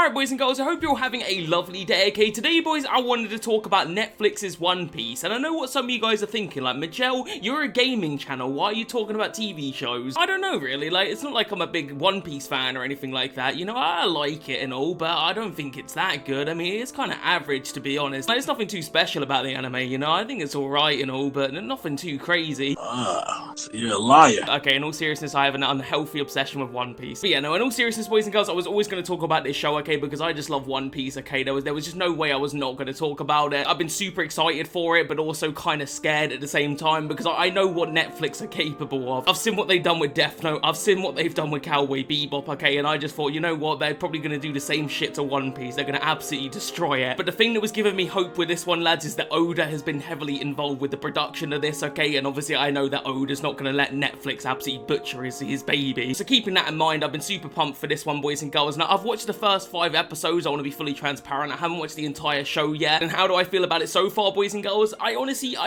Alright boys and girls, I hope you're all having a lovely day, okay? Today boys, I wanted to talk about Netflix's One Piece, and I know what some of you guys are thinking, like, Majel, you're a gaming channel, why are you talking about TV shows? I don't know really, like, it's not like I'm a big One Piece fan or anything like that, you know, I like it and all, but I don't think it's that good. I mean, it's kind of average to be honest. Like, there's nothing too special about the anime, you know, I think it's alright and all, but nothing too crazy. So you're a liar. Okay, in all seriousness, I have an unhealthy obsession with One Piece. But yeah, no, in all seriousness, boys and girls, I was always going to talk about this show, okay, because I just love One Piece, okay? There was just no way I was not going to talk about it. I've been super excited for it, but also kind of scared at the same time, because I know what Netflix are capable of. I've seen what they've done with Death Note, I've seen what they've done with Cowboy Bebop, okay, and I just thought, you know what, they're probably going to do the same shit to One Piece. They're going to absolutely destroy it. But the thing that was giving me hope with this one, lads, is that Oda has been heavily involved with the production of this, okay? And obviously I know that Oda's not going to let Netflix absolutely butcher his baby. So keeping that in mind, I've been super pumped for this one, boys and girls. Now, I've watched the first 5 episodes, I want to be fully transparent. I haven't watched the entire show yet. And how do I feel about it so far, boys and girls? I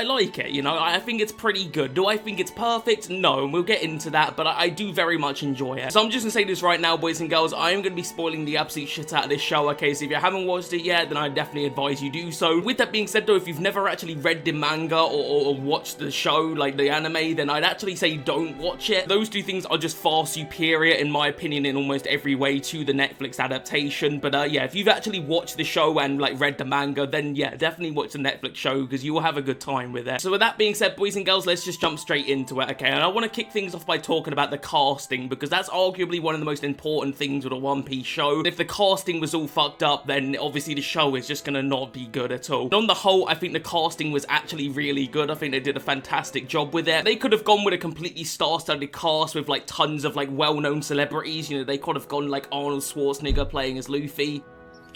like it, you know? I think it's pretty good. Do I think it's perfect? No, and we'll get into that, but I do very much enjoy it. So I'm just gonna say this right now, boys and girls, I am gonna be spoiling the absolute shit out of this show, okay? So if you haven't watched it yet, then I definitely advise you do so. With that being said though, if you've never actually read the manga or watched the show, like the anime, then I'd actually say don't watch it. Those two things are just far superior, in my opinion, in almost every way to the Netflix adaptation. But yeah, if you've actually watched the show and like read the manga, then yeah, definitely watch the Netflix show because you will have a good time with it. So with that being said, boys and girls, let's just jump straight into it, okay? And I want to kick things off by talking about the casting, because that's arguably one of the most important things with a One Piece show. If the casting was all fucked up, then obviously the show is just gonna not be good at all. And on the whole, I think the casting was actually really good. I think they did a fantastic job with it. They could have gone with a completely star-studded cast with like tons of like well-known celebrities, you know, they could have gone like Arnold Schwarzenegger playing as Luffy.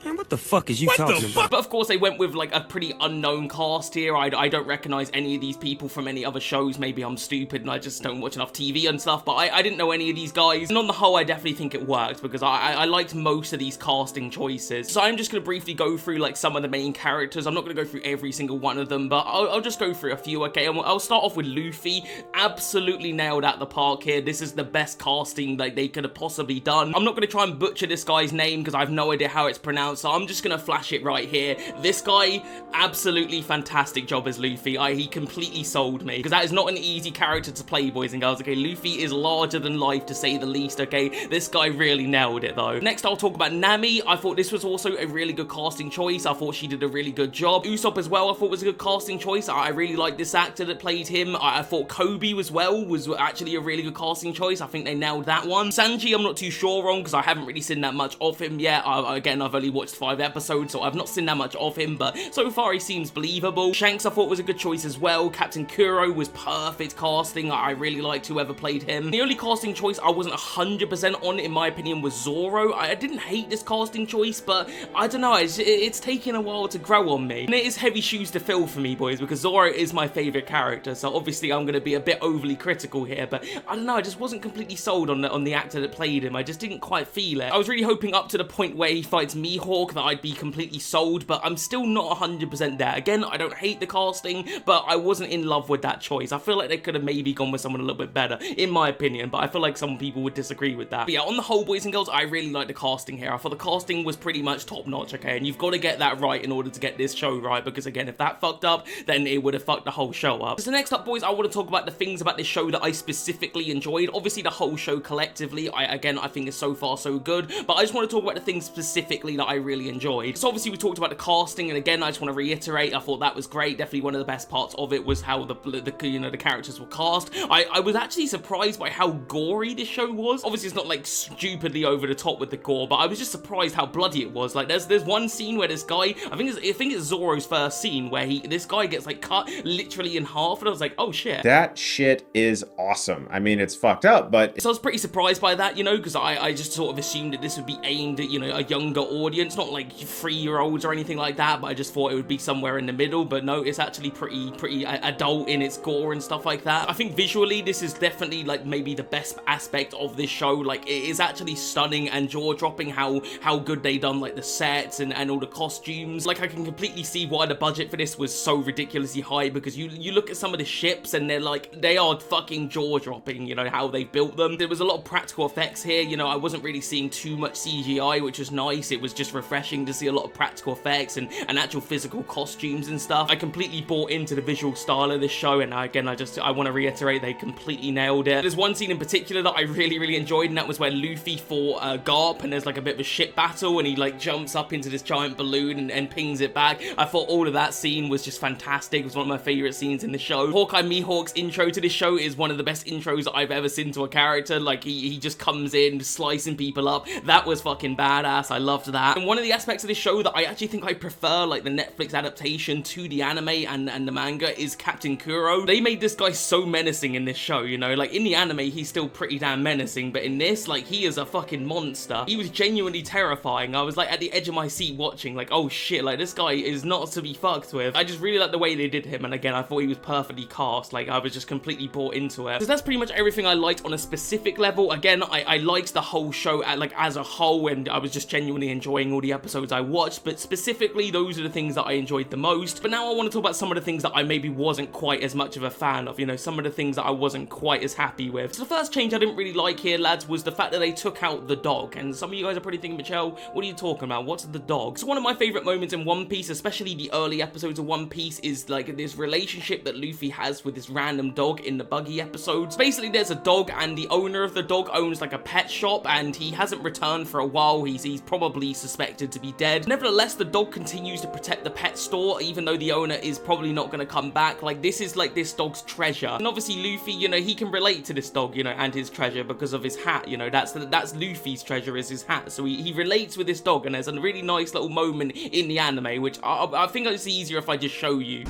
Man, what the fuck is you talking about? But of course they went with like a pretty unknown cast here. I don't recognize any of these people from any other shows. Maybe I'm stupid and I just don't watch enough TV and stuff, but I didn't know any of these guys. And on the whole, I definitely think it worked because I liked most of these casting choices. So I'm just going to briefly go through like some of the main characters. I'm not going to go through every single one of them, but I'll just go through a few, okay? And I'll start off with Luffy. Absolutely nailed out the park here. This is the best casting like they could have possibly done. I'm not going to try and butcher this guy's name because I have no idea how it's pronounced. So I'm just gonna flash it right here. This guy, absolutely fantastic job as Luffy. He completely sold me, because that is not an easy character to play, boys and girls, okay? Luffy is larger than life, to say the least, okay? This guy really nailed it, though. Next, I'll talk about Nami. I thought this was also a really good casting choice. I thought she did a really good job. Usopp as well, I thought was a good casting choice. I really liked this actor that played him. I thought Kobe as well was actually a really good casting choice. I think they nailed that one. Sanji, I'm not too sure on, because I haven't really seen that much of him yet. Again, I've only watched 5 episodes, so I've not seen that much of him, but so far he seems believable. Shanks I thought was a good choice as well. Captain Kuro was perfect casting. I really liked whoever played him. The only casting choice I wasn't 100% on, in my opinion, was Zoro. I didn't hate this casting choice, but I don't know, it's taken a while to grow on me. And it is heavy shoes to fill for me, boys, because Zoro is my favourite character, so obviously I'm going to be a bit overly critical here, but I don't know, I just wasn't completely sold on the actor that played him. I just didn't quite feel it. I was really hoping up to the point where he fights Mihawk that I'd be completely sold, but I'm still not 100% there. Again, I don't hate the casting, but I wasn't in love with that choice. I feel like they could have maybe gone with someone a little bit better, in my opinion, but I feel like some people would disagree with that. But yeah, on the whole, boys and girls, I really like the casting here. I thought the casting was pretty much top notch, okay? And you've got to get that right in order to get this show right, because again, if that fucked up, then it would have fucked the whole show up. So next up, boys, I want to talk about the things about this show that I specifically enjoyed. Obviously, the whole show collectively, I think is so far so good, but I just want to talk about the things specifically that I really enjoyed. So obviously, we talked about the casting, and again, I just want to reiterate, I thought that was great. Definitely one of the best parts of it was how the characters were cast. I was actually surprised by how gory this show was. Obviously, it's not like stupidly over the top with the gore, but I was just surprised how bloody it was. Like, there's one scene where this guy, I think it's Zorro's first scene, where this guy gets like cut literally in half, and I was like, oh shit. That shit is awesome. I mean, it's fucked up, but... So I was pretty surprised by that, you know, because I just sort of assumed that this would be aimed at, you know, a younger audience, not like 3-year-olds or anything like that, but I just thought it would be somewhere in the middle. But no, it's actually pretty adult in its gore and stuff like that. I think visually this is definitely like maybe the best aspect of this show. Like, it is actually stunning and jaw-dropping how good they done like the sets and all the costumes. Like, I can completely see why the budget for this was so ridiculously high, because you look at some of the ships and they are fucking jaw-dropping, you know, how they built them. There was a lot of practical effects here, you know. I wasn't really seeing too much CGI, which was nice. It was just refreshing to see a lot of practical effects and actual physical costumes and stuff. I completely bought into the visual style of this show, and again, I want to reiterate, they completely nailed it. There's one scene in particular that I really enjoyed, and that was where Luffy fought Garp, and there's like a bit of a ship battle, and he like jumps up into this giant balloon and pings it back. I thought all of that scene was just fantastic. It was one of my favorite scenes in the show. Hawkeye Mihawk's intro to this show is one of the best intros I've ever seen to a character. Like, he just comes in slicing people up. That was fucking badass. I loved that. And one of the aspects of this show that I actually think I prefer, like the Netflix adaptation to the anime and the manga, is Captain Kuro. They made this guy so menacing in this show, you know? Like, in the anime, he's still pretty damn menacing, but in this, like, he is a fucking monster. He was genuinely terrifying. I was like at the edge of my seat watching, like, oh shit, like this guy is not to be fucked with. I just really like the way they did him, and again, I thought he was perfectly cast. Like, I was just completely bought into it. So that's pretty much everything I liked on a specific level. Again, I liked the whole show as a whole, and I was just genuinely enjoying all the episodes I watched, but specifically, those are the things that I enjoyed the most. But now I want to talk about some of the things that I maybe wasn't quite as much of a fan of, you know, some of the things that I wasn't quite as happy with. So the first change I didn't really like here, lads, was the fact that they took out the dog, and some of you guys are probably thinking, Michelle, what are you talking about? What's the dog? So one of my favorite moments in One Piece, especially the early episodes of One Piece, is like this relationship that Luffy has with this random dog in the Buggy episodes. Basically, there's a dog, and the owner of the dog owns like a pet shop, and he hasn't returned for a while. He's probably suspected to be dead. Nevertheless, the dog continues to protect the pet store, even though the owner is probably not going to come back. Like, this is like this dog's treasure. And obviously, Luffy, you know, he can relate to this dog, you know, and his treasure because of his hat. You know, that's Luffy's treasure, is his hat. So he relates with this dog, and there's a really nice little moment in the anime, which I think it's easier if I just show you.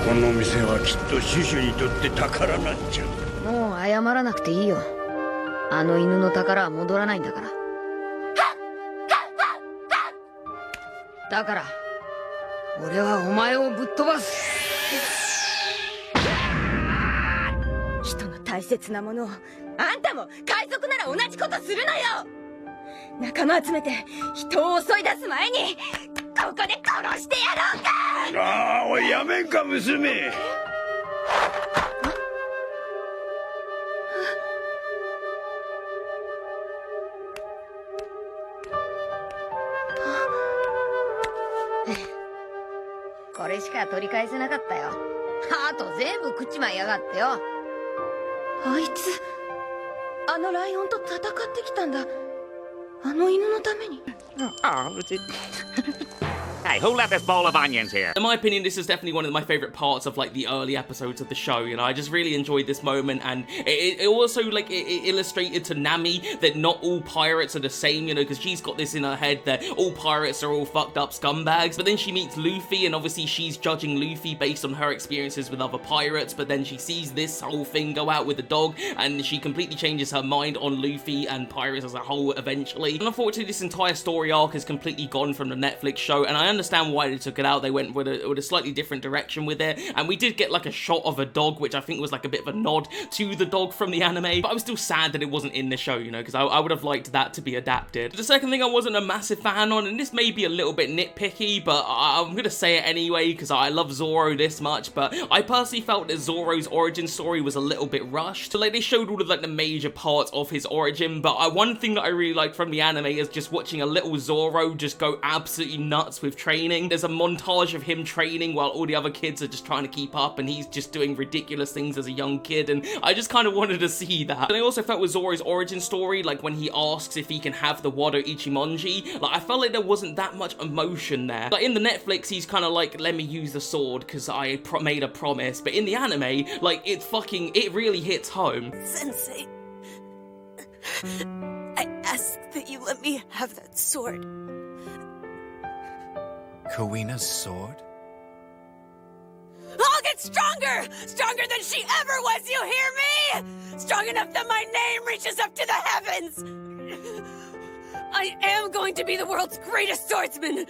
この店はきっとシュシュにとって宝なんじゃ。もう謝らなくていいよ。あの犬の宝は戻らないんだから。だから、俺はお前をぶっ飛ばす。人の大切なものを、あんたも海賊なら同じことするのよ。仲間集めて人を襲い出す前にここで殺してやろうか。ああ、おいやめんか娘。これしか取り返せなかったよ。あと全部食っちまいやがってよ。あいつ、あのライオンと戦ってきたんだ。あの犬のために。Hey, who left this bowl of onions here? In my opinion, this is definitely one of my favorite parts of like the early episodes of the show. You know, I just really enjoyed this moment, and it also like it illustrated to Nami that not all pirates are the same. You know, because she's got this in her head that all pirates are all fucked up scumbags. But then she meets Luffy, and obviously she's judging Luffy based on her experiences with other pirates. But then she sees this whole thing go out with the dog, and she completely changes her mind on Luffy and pirates as a whole eventually. And unfortunately, this entire story arc is completely gone from the Netflix show, and I understand why they took it out. They went with a slightly different direction with it, and we did get like a shot of a dog, which I think was like a bit of a nod to the dog from the anime, but I was still sad that it wasn't in the show, you know, because I would have liked that to be adapted. The second thing I wasn't a massive fan on, and this may be a little bit nitpicky, but I'm gonna say it anyway because I love Zorro this much, but I personally felt that Zorro's origin story was a little bit rushed. So like they showed all of like the major parts of his origin, but one thing that I really liked from the anime is just watching a little Zorro just go absolutely nuts with training. There's a montage of him training while all the other kids are just trying to keep up, and he's just doing ridiculous things as a young kid, and I just kind of wanted to see that. And I also felt with Zoro's origin story, like when he asks if he can have the Wado Ichimonji, like I felt like there wasn't that much emotion there. Like in the Netflix, he's kind of like, let me use the sword because I made a promise, but in the anime, like it really hits home. Sensei, I ask that you let me have that sword. Kawina's sword? I'll get stronger! Stronger than she ever was, you hear me? Strong enough that my name reaches up to the heavens! I am going to be the world's greatest swordsman!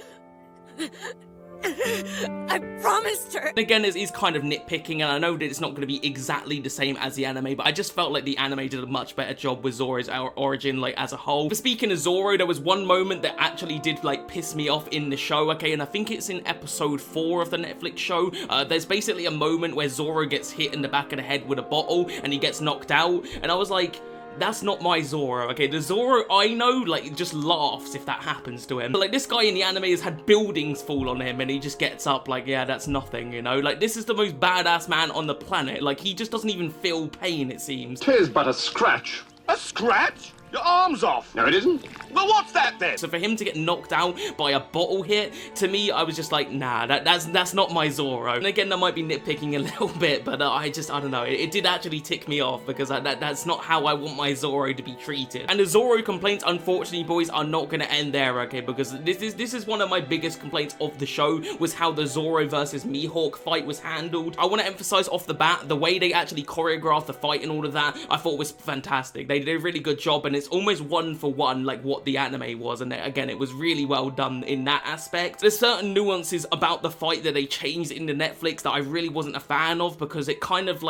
I promised her. Again, it is kind of nitpicking, and I know that it's not going to be exactly the same as the anime, but I just felt like the anime did a much better job with Zoro's origin, like, as a whole. But speaking of Zorro, there was one moment that actually did, like, piss me off in the show, okay, and I think it's in episode 4 of the Netflix show. There's basically a moment where Zorro gets hit in the back of the head with a bottle, and he gets knocked out, and I was like, That's not my Zoro, okay? The Zoro I know, like, just laughs if that happens to him. But, like, this guy in the anime has had buildings fall on him and he just gets up like, yeah, that's nothing, you know? Like, this is the most badass man on the planet. Like, he just doesn't even feel pain, it seems. 'Tis but a scratch. A scratch? Your arm's off. No, it isn't. Well, what's that then? So for him to get knocked out by a bottle hit, to me, I was just like, nah, that's not my Zoro. And again, that might be nitpicking a little bit, but I don't know. It did actually tick me off because that's not how I want my Zoro to be treated. And the Zoro complaints, unfortunately, boys, are not going to end there, okay? Because this is one of my biggest complaints of the show, was how the Zoro versus Mihawk fight was handled. I want to emphasize off the bat, the way they actually choreographed the fight and all of that, I thought was fantastic. They did a really good job, and it's almost one for one like what the anime was, and again, it was really well done in that aspect. There's certain nuances about the fight that they changed in the Netflix that I really wasn't a fan of, because it kind of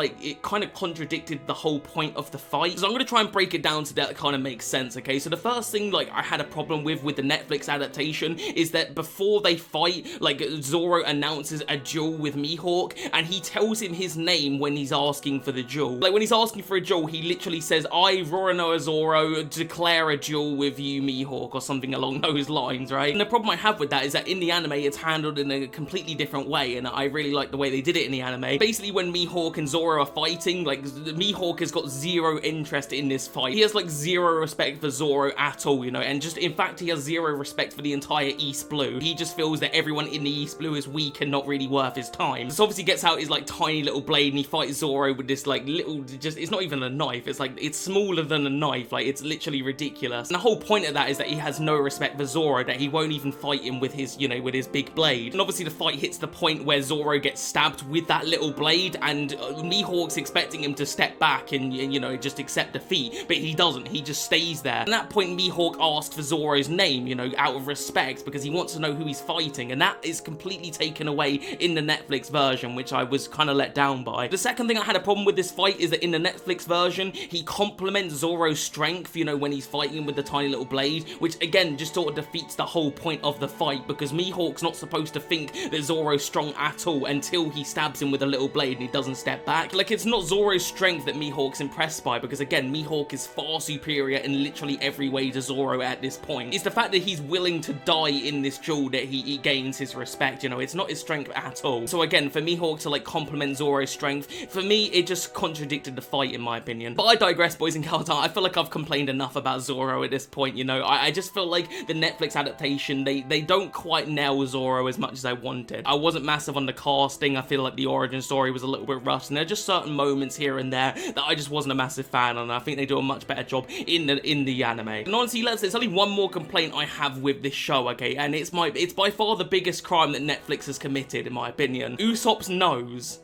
contradicted the whole point of the fight. So I'm going to try and break it down so that kind of makes sense, okay? So the first thing, like, I had a problem with the Netflix adaptation is that before they fight, like, Zoro announces a duel with Mihawk, and he tells him his name when he's asking for the duel. Like, when he's asking for a duel, he literally says, I, Roronoa Zoro, declare a duel with you, Mihawk, or something along those lines, right? And the problem I have with that is that in the anime, it's handled in a completely different way, and I really like the way they did it in the anime. Basically, when Mihawk and Zoro are fighting, like, Mihawk has got zero interest in this fight. He has, like, zero respect for Zoro at all, you know, and just, in fact, he has zero respect for the entire East Blue. He just feels that everyone in the East Blue is weak and not really worth his time. So obviously gets out his, like, tiny little blade, and he fights Zoro with this, like, little, just, it's not even a knife, it's like, it's smaller than a knife, like, it's literally ridiculous. And the whole point of that is that he has no respect for Zoro, that he won't even fight him with his, you know, with his big blade. And obviously the fight hits the point where Zoro gets stabbed with that little blade, and Mihawk's expecting him to step back and, you know, just accept defeat, but he doesn't. He just stays there. And at that point, Mihawk asks for Zoro's name, you know, out of respect, because he wants to know who he's fighting, and that is completely taken away in the Netflix version, which I was kind of let down by. The second thing I had a problem with this fight is that in the Netflix version, he compliments Zoro's strength, you know, when he's fighting with the tiny little blade, which again just sort of defeats the whole point of the fight, because Mihawk's not supposed to think that Zoro's strong at all until he stabs him with a little blade and he doesn't step back. Like, it's not Zoro's strength that Mihawk's impressed by, because again, Mihawk is far superior in literally every way to Zoro at this point. It's the fact that he's willing to die in this duel that he gains his respect, you know, it's not his strength at all. So again, for Mihawk to, like, compliment Zoro's strength, for me, it just contradicted the fight, in my opinion. But I digress, boys and girls. I feel like I've complained enough about Zoro at this point, you know. I just feel like the Netflix adaptation, they don't quite nail Zoro as much as I wanted. I wasn't massive on the casting. I feel like the origin story was a little bit rushed, and there are just certain moments here and there that I just wasn't a massive fan on, and I think they do a much better job in the anime. And honestly, there's only one more complaint I have with this show, okay, and it's by far the biggest crime that Netflix has committed, in my opinion. Usopp's nose.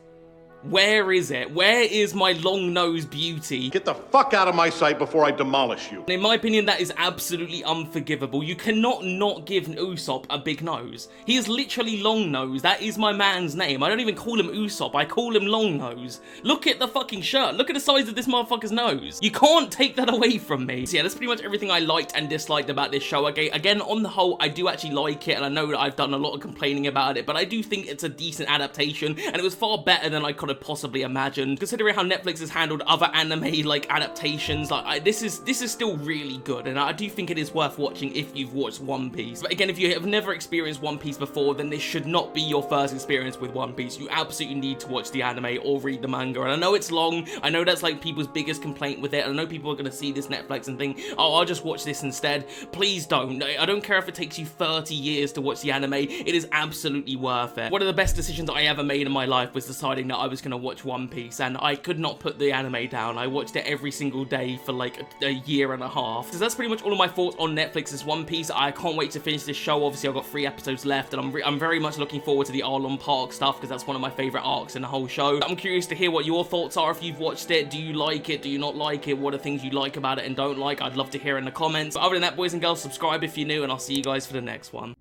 Where is it? Where is my long nose beauty? Get the fuck out of my sight before I demolish you. In my opinion, that is absolutely unforgivable. You cannot not give Usopp a big nose. He is literally long nose. That is my man's name. I don't even call him Usopp. I call him long nose. Look at the fucking shirt. Look at the size of this motherfucker's nose. You can't take that away from me. So yeah, that's pretty much everything I liked and disliked about this show. Okay, again, on the whole, I do actually like it, and I know that I've done a lot of complaining about it, but I do think it's a decent adaptation, and it was far better than I could have possibly imagined. Considering how Netflix has handled other anime like adaptations, like this is still really good, and I do think it is worth watching if you've watched One Piece. But again, if you have never experienced One Piece before, then this should not be your first experience with One Piece. You absolutely need to watch the anime or read the manga. And I know it's long, I know that's like people's biggest complaint with it, and I know people are going to see this Netflix and think, oh, I'll just watch this instead. Please don't. I don't care if it takes you 30 years to watch the anime, it is absolutely worth it. One of the best decisions I ever made in my life was deciding that I was going to watch One Piece, and I could not put the anime down. I watched it every single day for like a year and a half. So that's pretty much all of my thoughts on Netflix's One Piece. I can't wait to finish this show. Obviously, I've got 3 episodes left, and I'm very much looking forward to the Arlong Park stuff, because that's one of my favorite arcs in the whole show. I'm curious to hear what your thoughts are if you've watched it. Do you like it? Do you not like it? What are things you like about it and don't like? I'd love to hear in the comments. But other than that, boys and girls, subscribe if you're new, and I'll see you guys for the next one.